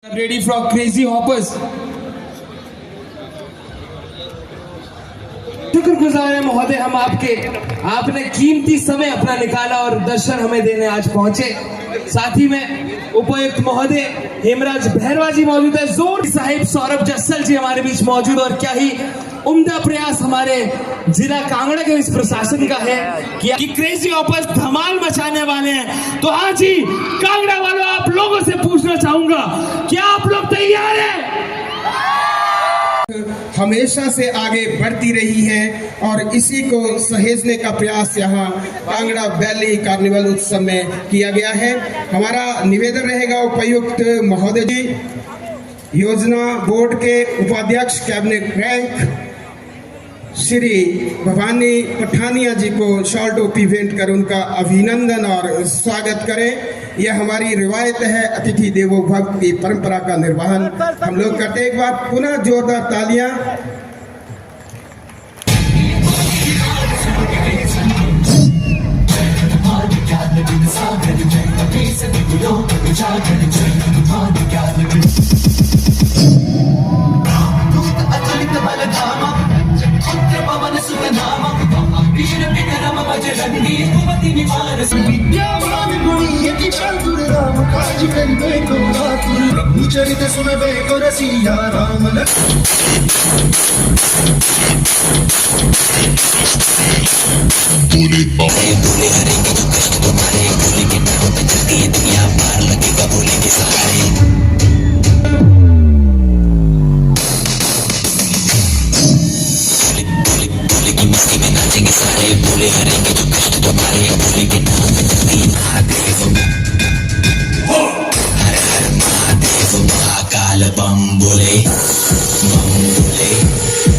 Ready for crazy hoppers. शुक्रगुजार है महोदय हम आपने कीमती समय अपना निकाला और दर्शन हमें देने आज पहुंचे। साथ ही में उपायुक्त महोदय हेमराज भैरवा जी मौजूद है, जोर साहिब सौरभ जस्सल जी हमारे बीच मौजूद, और क्या ही उम्दा प्रयास हमारे जिला कांगड़ा के इस प्रशासन का है कि क्रेजी ऑपर्स धमाल मचाने वाले हैं। तो हाँ जी कांगड़ा वालों, आप लोगों से पूछना चाहूंगा, क्या आप लोग तैयार हैं? हमेशा से आगे बढ़ती रही है और इसी को सहेजने का प्रयास यहाँ कांगड़ा वैली कार्निवल उत्सव में किया गया है। हमारा निवेदन रहेगा उपायुक्त महोदय जी, योजना बोर्ड के उपाध्यक्ष कैबिनेट रैंक श्री भवानी पठानिया जी को शॉल टोपी भेंट कर उनका अभिनंदन और स्वागत करें। यह हमारी रिवायत है, अतिथि देवो भव की परंपरा का निर्वहन हम लोग करते हैं। एक बार पुनः जोरदार तालियां। प्रभु चरित सुनबे को रसिया राम बोले बोले हरे के जो कष्ट तुम्हारे, बोले के नाम पे चलती है दुनिया, पार लगेगा बोले के सहारे। बोले की मस्ती में नाचेंगे सारे, बोले हरे के जो कष्ट तुम्हारे, बोले के नाम पे चलती है महादेव, हर हर महादेव, महाकाल बम बोले, बम बोले।